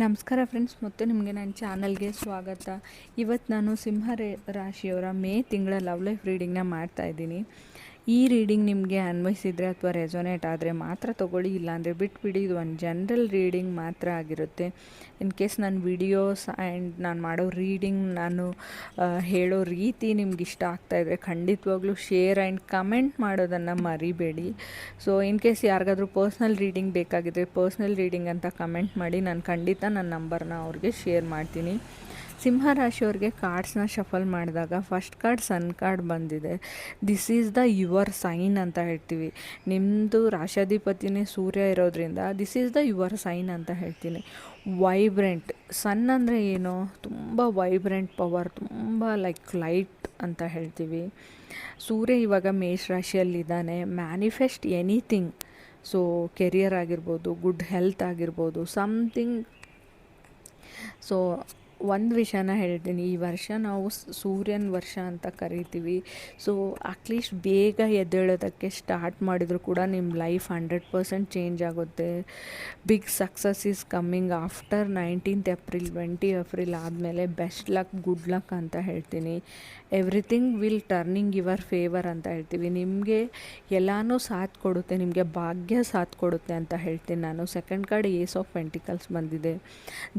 ನಮಸ್ಕಾರ ಫ್ರೆಂಡ್ಸ್, ಮತ್ತು ನಿಮಗೆ ನನ್ನ ಚಾನಲ್ಗೆ ಸ್ವಾಗತ. ಇವತ್ತು ನಾನು ರಾಶಿಯವರ ಮೇ ತಿಂಗಳ ಲವ್ ಲೈಫ್ ರೀಡಿಂಗ್ನ ಮಾಡ್ತಾಯಿದ್ದೀನಿ. ಈ ರೀಡಿಂಗ್ ನಿಮಗೆ ಅನ್ವಯಿಸಿದರೆ ಅಥವಾ ರೆಸೊನೇಟ್ ಆದರೆ ಮಾತ್ರ ತೊಗೊಳ್ಳಿ, ಇಲ್ಲಾಂದರೆ ಬಿಟ್ಬಿಡಿ. ಇದು ಒಂದು ಜನರಲ್ ರೀಡಿಂಗ್ ಮಾತ್ರ ಆಗಿರುತ್ತೆ. ಇನ್ ಕೇಸ್ ನನ್ನ ವಿಡಿಯೋಸ್ ಆ್ಯಂಡ್ ನಾನು ಮಾಡೋ ರೀಡಿಂಗ್, ನಾನು ಹೇಳೋ ರೀತಿ ನಿಮ್ಗೆ ಇಷ್ಟ ಆಗ್ತಾಯಿದ್ರೆ ಖಂಡಿತವಾಗ್ಲೂ ಶೇರ್ ಆ್ಯಂಡ್ ಕಮೆಂಟ್ ಮಾಡೋದನ್ನು ಮರಿಬೇಡಿ. ಸೊ ಇನ್ ಕೇಸ್ ಯಾರಿಗಾದ್ರೂ ಪರ್ಸ್ನಲ್ ರೀಡಿಂಗ್ ಬೇಕಾಗಿದ್ದರೆ ಪರ್ಸ್ನಲ್ ರೀಡಿಂಗ್ ಅಂತ ಕಮೆಂಟ್ ಮಾಡಿ, ನಾನು ಖಂಡಿತ ನನ್ನ ನಂಬರ್ನ ಅವ್ರಿಗೆ ಶೇರ್ ಮಾಡ್ತೀನಿ. ಸಿಂಹರಾಶಿಯವ್ರಿಗೆ ಕಾರ್ಡ್ಸ್ನ ಶಫಲ್ ಮಾಡಿದಾಗ ಫಸ್ಟ್ ಕಾರ್ಡ್ ಸನ್ ಕಾರ್ಡ್ ಬಂದಿದೆ. This is the your sign ಅಂತ ಹೇಳ್ತೀವಿ. ನಿಮ್ಮದು ರಾಶಾಧಿಪತಿನೇ ಸೂರ್ಯ ಇರೋದ್ರಿಂದ this is the your sign ಅಂತ ಹೇಳ್ತೀನಿ. ವೈಬ್ರೆಂಟ್ ಸನ್ ಅಂದರೆ ಏನು, ತುಂಬ ವೈಬ್ರೆಂಟ್ ಪವರ್, ತುಂಬ ಲೈಟ್ ಅಂತ ಹೇಳ್ತೀವಿ. ಸೂರ್ಯ ಇವಾಗ ಮೇಷ ರಾಶಿಯಲ್ಲಿದ್ದಾನೆ. Manifest anything. ಸೊ ಕೆರಿಯರ್ ಆಗಿರ್ಬೋದು, ಗುಡ್ ಹೆಲ್ತ್ ಆಗಿರ್ಬೋದು, ಸಮಥಿಂಗ್. ಸೊ ಒಂದು ವಿಷಯನ ಹೇಳ್ತೀನಿ, ಈ ವರ್ಷ ನಾವು ಸೂರ್ಯನ ವರ್ಷ ಅಂತ ಕರಿತೀವಿ. ಸೊ ಅಟ್ಲೀಸ್ಟ್ ಬೇಗ ಎದ್ದೇಳೋದಕ್ಕೆ ಸ್ಟಾರ್ಟ್ ಮಾಡಿದರೂ ಕೂಡ ನಿಮ್ಮ ಲೈಫ್ 100% ಚೇಂಜ್ ಆಗುತ್ತೆ. Big success is coming after 19th April, 20 April ಆದಮೇಲೆ ಬೆಸ್ಟ್ ಲಕ್, ಗುಡ್ ಲಕ್ ಅಂತ ಹೇಳ್ತೀನಿ. Everything will turning your favour ಅಂತ ಹೇಳ್ತೀವಿ. ನಿಮಗೆ ಎಲ್ಲನೂ ಸಾಥ್ ಕೊಡುತ್ತೆ, ನಿಮಗೆ ಭಾಗ್ಯ ಸಾಥ್ ಕೊಡುತ್ತೆ ಅಂತ ಹೇಳ್ತೀನಿ ನಾನು. Second card ace of pentacles ಬಂದಿದೆ.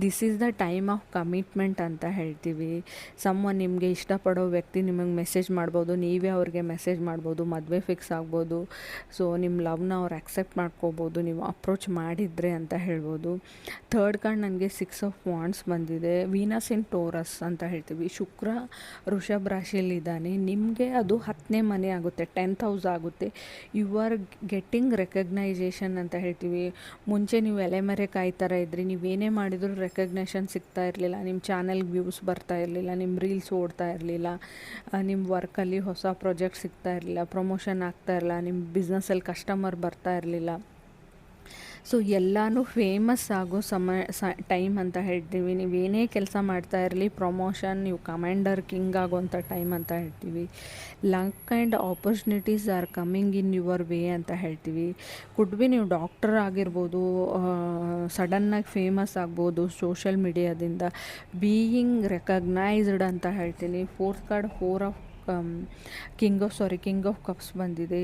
This is the time of commitment ಅಂತ ಹೇಳ್ತೀವಿ. ಸಮ್ವನ್, ನಿಮಗೆ ಇಷ್ಟಪಡೋ ವ್ಯಕ್ತಿ ನಿಮಗೆ ಮೆಸೇಜ್ ಮಾಡ್ಬೋದು, ನೀವೇ ಅವ್ರಿಗೆ ಮೆಸೇಜ್ ಮಾಡ್ಬೋದು, ಮದುವೆ ಫಿಕ್ಸ್ ಆಗ್ಬೋದು. ಸೊ ನಿಮ್ಮ ಲವ್ನ ಅವ್ರು ಅಕ್ಸೆಪ್ಟ್ ಮಾಡ್ಕೋಬೋದು ನೀವು ಅಪ್ರೋಚ್ ಮಾಡಿದರೆ ಅಂತ ಹೇಳ್ಬೋದು. ಥರ್ಡ್ ಕಾರ್ಡ್ ನನಗೆ 6 ಆಫ್ ವಾಂಡ್ಸ್ ಬಂದಿದೆ. ವೀನಸ್ ಇನ್ ಟೋರಸ್ ಅಂತ ಹೇಳ್ತೀವಿ. ಶುಕ್ರ ವೃಷಭ ರಾಶಿಯಲ್ಲಿದ್ದಾನೆ. ನಿಮಗೆ ಅದು 10ನೇ ಮನೆ ಆಗುತ್ತೆ, 10th ಹೌಸ್ ಆಗುತ್ತೆ. ಯು ಆರ್ ಗೆಟ್ಟಿಂಗ್ ರೆಕಗ್ನೈಸೇಷನ್ ಅಂತ ಹೇಳ್ತೀವಿ. ಮುಂಚೆ ನೀವು ಎಲೆಮರೆ ಕಾಯಿ ಥರ ಇದ್ರಿ, ನೀವೇನೇ ಮಾಡಿದರೂ ರೆಕಗ್ನೇಷನ್ ಸಿಗ್ತಾ ಇರಲಿಲ್ಲ, ನಿಮ್ಮ ಚಾನಲ್ಗೆ ವ್ಯೂಸ್ ಬರ್ತಾ ಇರಲಿಲ್ಲ, ನಿಮ್ಮ ರೀಲ್ಸ್ ಓಡ್ತಾ ಇರಲಿಲ್ಲ, ನಿಮ್ಮ ವರ್ಕಲ್ಲಿ ಹೊಸ ಪ್ರಾಜೆಕ್ಟ್ ಸಿಗ್ತಾ ಇರಲಿಲ್ಲ, ಪ್ರಮೋಷನ್ ಆಗ್ತಾ ಇರಲಿಲ್ಲ, ನಿಮ್ಮ ಬಿಸ್ನೆಸ್ಸಲ್ಲಿ ಕಸ್ಟಮರ್ ಬರ್ತಾ ಇರಲಿಲ್ಲ. ಸೊ ಎಲ್ಲನೂ ಫೇಮಸ್ ಆಗೋ ಟೈಮ್ ಅಂತ ಹೇಳ್ತೀವಿ. ನೀವೇನೇ ಕೆಲಸ ಮಾಡ್ತಾ ಇರಲಿ, ಪ್ರಮೋಷನ್, ನೀವು ಕಮಾಂಡರ್, ಕಿಂಗ್ ಆಗೋವಂಥ ಟೈಮ್ ಅಂತ ಹೇಳ್ತೀವಿ. Luck and opportunities R coming in your way ಅಂತ ಹೇಳ್ತೀವಿ. ಕುಡ್ ಬಿ ನೀವು ಡಾಕ್ಟರ್ ಆಗಿರ್ಬೋದು, ಸಡನ್ನಾಗಿ ಫೇಮಸ್ ಆಗ್ಬೋದು ಸೋಷಲ್ ಮೀಡಿಯಾದಿಂದ. ಬೀಯಿಂಗ್ ರೆಕಗ್ನೈಸ್ಡ್ ಅಂತ ಹೇಳ್ತೀನಿ. Fourth card 4 of king of cups ಬಂದಿದೆ.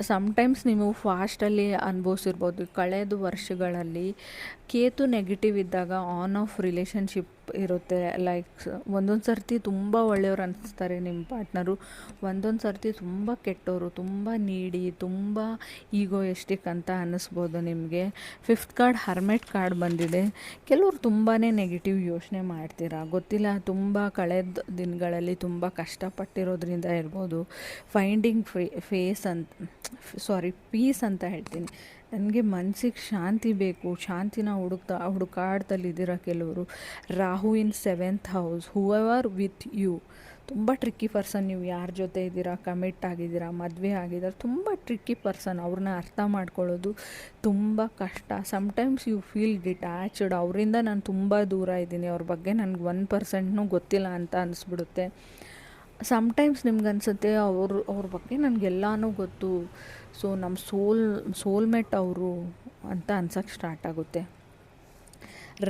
ಸಮ್ಟೈಮ್ಸ್ ನೀವು ಫಾಸ್ಟಲ್ಲಿ ಅನುಭವಿಸಿರ್ಬೋದು. ಕಳೆದ ವರ್ಷಗಳಲ್ಲಿ ಕೇತು ನೆಗೆಟಿವ್ ಇದ್ದಾಗ ಆನ್ ಆಫ್ ರಿಲೇಷನ್ಶಿಪ್ ಇರುತ್ತೆ. ಲೈಕ್ ಒಂದೊಂದು ಸರ್ತಿ ತುಂಬ ಒಳ್ಳೆಯವ್ರು ಅನ್ನಿಸ್ತಾರೆ ನಿಮ್ಮ ಪಾರ್ಟ್ನರು, ಒಂದೊಂದು ಸರ್ತಿ ತುಂಬ ಕೆಟ್ಟವರು, ತುಂಬ ನೀಡಿ, ತುಂಬ ಈಗೋಯಿಸ್ಟಿಕ್ ಅಂತ ಅನ್ನಿಸ್ಬೋದು ನಿಮಗೆ. ಫಿಫ್ತ್ ಕಾರ್ಡ್ ಹರ್ಮೆಟ್ ಕಾರ್ಡ್ ಬಂದಿದೆ. ಕೆಲವರು ತುಂಬಾ ನೆಗೆಟಿವ್ ಯೋಚನೆ ಮಾಡ್ತೀರಾ, ಗೊತ್ತಿಲ್ಲ, ತುಂಬ ಕಳೆದ ದಿನಗಳಲ್ಲಿ ತುಂಬ ಕಷ್ಟಪಟ್ಟಿರೋದ್ರಿಂದ ಇರ್ಬೋದು. ಫೈಂಡಿಂಗ್ ಪೀಸ್ ಅಂತ ಹೇಳ್ತೀನಿ. ನನಗೆ ಮನಸ್ಸಿಗೆ ಶಾಂತಿ ಬೇಕು, ಶಾಂತಿನ ಹುಡುಕಾಡ್ತಲ್ಲಿದ್ದೀರ ಕೆಲವರು. Rahu in 7th house. However with you. ತುಂಬ ಟ್ರಿಕ್ಕಿ ಪರ್ಸನ್. ನೀವು ಯಾರ ಜೊತೆ ಇದ್ದೀರಾ, ಕಮಿಟ್ ಆಗಿದ್ದೀರಾ, ಮದುವೆ ಆಗಿದ್ದಾರೆ, ತುಂಬ ಟ್ರಿಕ್ಕಿ ಪರ್ಸನ್. ಅವ್ರನ್ನ ಅರ್ಥ ಮಾಡ್ಕೊಳ್ಳೋದು ತುಂಬ ಕಷ್ಟ. Sometimes you feel detached. ಅವರಿಂದ ನಾನು ತುಂಬ ದೂರ ಇದ್ದೀನಿ, ಅವ್ರ ಬಗ್ಗೆ ನನಗೆ 1% ಗೊತ್ತಿಲ್ಲ ಅಂತ ಅನಿಸ್ಬಿಡುತ್ತೆ. ಸಮ್ಟೈಮ್ಸ್ ನಿಮ್ಗೆ ಅನಿಸುತ್ತೆ ಅವ್ರ ಬಗ್ಗೆ ನನಗೆಲ್ಲನೂ ಗೊತ್ತು, ಸೊ ನಮ್ಮ ಸೋಲ್ಮೇಟ್ ಅವರು ಅಂತ ಅನ್ಸೋಕ್ಕೆ ಸ್ಟಾರ್ಟ್ ಆಗುತ್ತೆ.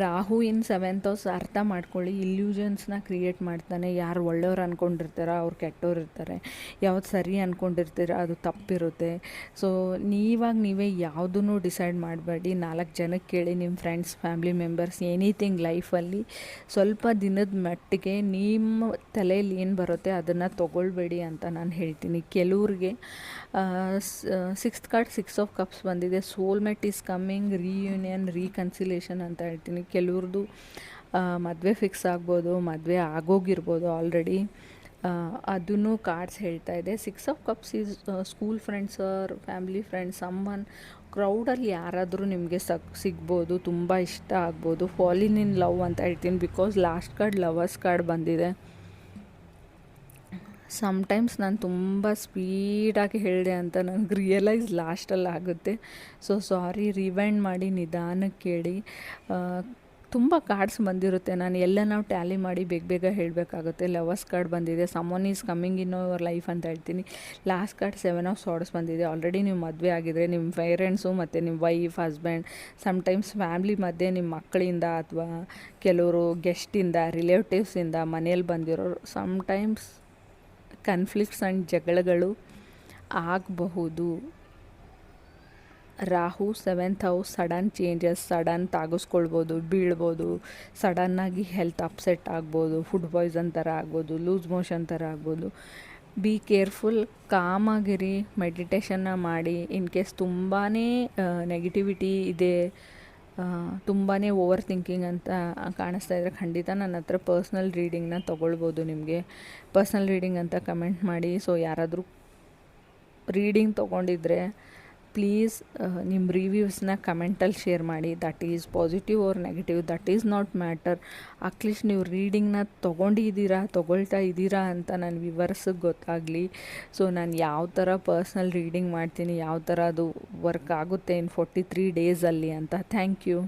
Rahu in 7th house. ಅರ್ಥ ಮಾಡ್ಕೊಳ್ಳಿ, ಇಲ್ಯೂಷನ್ಸ್ನ ಕ್ರಿಯೇಟ್ ಮಾಡ್ತಾನೆ. ಯಾರು ಒಳ್ಳೆಯವ್ರು ಅಂದ್ಕೊಂಡಿರ್ತಾರ ಅವ್ರು ಕೆಟ್ಟವ್ರು ಇರ್ತಾರೆ, ಯಾವ್ದು ಸರಿ ಅಂದ್ಕೊಂಡಿರ್ತೀರ ಅದು ತಪ್ಪಿರುತ್ತೆ. ಸೊ ನೀವೇ ಯಾವುದೂ ಡಿಸೈಡ್ ಮಾಡಬೇಡಿ. 4 ಜನಕ್ಕೆ ಕೇಳಿ, ನಿಮ್ಮ ಫ್ರೆಂಡ್ಸ್, ಫ್ಯಾಮಿಲಿ ಮೆಂಬರ್ಸ್, ಎನಿಥಿಂಗ್ ಲೈಫಲ್ಲಿ ಸ್ವಲ್ಪ ದಿನದ ಮಟ್ಟಿಗೆ ನಿಮ್ಮ ತಲೆಯಲ್ಲಿ ಏನು ಬರುತ್ತೆ ಅದನ್ನು ತೊಗೊಳ್ಬೇಡಿ ಅಂತ ನಾನು ಹೇಳ್ತೀನಿ. ಕೆಲವ್ರಿಗೆ 6th ಕಾರ್ಡ್ 6 ಆಫ್ ಕಪ್ಸ್ ಬಂದಿದೆ. Soulmate is coming, reunion, reconciliation ಅಂತ ಹೇಳ್ತೀನಿ. ಕೆಲವ್ರದ್ದು ಮದುವೆ ಫಿಕ್ಸ್ ಆಗ್ಬೋದು, ಮದುವೆ ಆಗೋಗಿರ್ಬೋದು ಆಲ್ರೆಡಿ. ಅದನ್ನು ಕಾರ್ಡ್ಸ್ ಹೇಳ್ತಾ ಇದೆ. 6 of cups is school friends or family friends. Someone ಕ್ರೌಡಲ್ಲಿ ಯಾರಾದರೂ ನಿಮಗೆ ಸಿಗ್ಬೋದು, ತುಂಬ ಇಷ್ಟ ಆಗ್ಬೋದು. ಫಾಲಿನ್ ಇನ್ ಲವ್ ಅಂತ ಹೇಳ್ತೀನಿ, because last card lovers card ಬಂದಿದೆ. ಸಮ್ಟೈಮ್ಸ್ ನಾನು ತುಂಬ ಸ್ಪೀಡಾಗಿ ಹೇಳಿದೆ ಅಂತ ನನಗೆ ರಿಯಲೈಸ್ ಲಾಸ್ಟಲ್ಲಿ ಆಗುತ್ತೆ. ಸೊ ಸಾರಿ, ರಿವೈಂಡ್ ಮಾಡಿ ನಿಧಾನಕ್ಕೆ ಕೇಳಿ. ತುಂಬ ಕಾರ್ಡ್ಸ್ ಬಂದಿರುತ್ತೆ. ನಾನು ಎಲ್ಲ ನಾವು ಟ್ಯಾಲಿ ಮಾಡಿ ಬೇಗ ಬೇಗ ಹೇಳಬೇಕಾಗುತ್ತೆ. ಲವರ್ಸ್ ಕಾರ್ಡ್ ಬಂದಿದೆ, someone is coming in your life ಅಂತ ಹೇಳ್ತೀನಿ. ಲಾಸ್ಟ್ ಕಾರ್ಡ್ 7 ಆಫ್ ಸಾರ್ಡ್ಸ್ ಬಂದಿದೆ. ಆಲ್ರೆಡಿ ನೀವು ಮದುವೆ ಆಗಿದ್ರೆ ನಿಮ್ಮ ಪೇರೆಂಟ್ಸು ಮತ್ತು ನಿಮ್ಮ ವೈಫ್, ಹಸ್ಬೆಂಡ್, ಸಮ್ಟೈಮ್ಸ್ ಫ್ಯಾಮ್ಲಿ ಮಧ್ಯೆ ನಿಮ್ಮ ಮಕ್ಕಳಿಂದ ಅಥವಾ ಕೆಲವರು ಗೆಸ್ಟಿಂದ, ರಿಲೇಟಿವ್ಸಿಂದ, ಮನೇಲಿ ಬಂದಿರೋರು ಸಮ್ಟೈಮ್ಸ್ ಕನ್ಫ್ಲಿಕ್ಟ್ಸ್ ಆ್ಯಂಡ್ ಜಗಳಗಳು ಆಗಬಹುದು. Rahu 7th house, sudden changes, sudden ತಾಗಿಸ್ಕೊಳ್ಬೋದು, ಬೀಳ್ಬೋದು, ಸಡನ್ನಾಗಿ ಹೆಲ್ತ್ ಅಪ್ಸೆಟ್ ಆಗ್ಬೋದು, ಫುಡ್ ಪಾಯ್ಸನ್ ಥರ ಆಗ್ಬೋದು, ಲೂಸ್ ಮೋಷನ್ ಥರ ಆಗ್ಬೋದು. ಬಿ ಕೇರ್ಫುಲ್, ಕಾಮಾಗಿರಿ, ಮೆಡಿಟೇಷನ್ನ ಮಾಡಿ. ಇನ್ ಕೇಸ್ ತುಂಬಾ ನೆಗೆಟಿವಿಟಿ ಇದೆ, ತುಂಬಾ ಓವರ್ ಥಿಂಕಿಂಗ್ ಅಂತ ಕಾಣಿಸ್ತಾ ಇದ್ದರೆ ಖಂಡಿತ ನನ್ನ ಹತ್ರ ಪರ್ಸ್ನಲ್ ರೀಡಿಂಗ್ನ ತೊಗೊಳ್ಬೋದು. ನಿಮಗೆ ಪರ್ಸ್ನಲ್ ರೀಡಿಂಗ್ ಅಂತ ಕಮೆಂಟ್ ಮಾಡಿ. ಸೊ ಯಾರಾದರೂ ರೀಡಿಂಗ್ ತೊಗೊಂಡಿದ್ರೆ ಪ್ಲೀಸ್ ನಿಮ್ಮ ರಿವ್ಯೂಸ್ನ ಕಮೆಂಟಲ್ಲಿ ಶೇರ್ ಮಾಡಿ. That is positive or negative, that is not matter. At least ನೀವು ರೀಡಿಂಗ್ನ ತೊಗೊಳ್ತಾ ಇದ್ದೀರಾ ಅಂತ ನನ್ನ ವಿವರ್ಸಿಗೆ ಗೊತ್ತಾಗಲಿ. ಸೊ ನಾನು ಯಾವ ಥರ ಪರ್ಸ್ನಲ್ ರೀಡಿಂಗ್ ಮಾಡ್ತೀನಿ, ಯಾವ ಥರ ಅದು ವರ್ಕ್ ಆಗುತ್ತೆ ಇನ್ 43 ಡೇಸಲ್ಲಿ ಅಂತ. Thank you.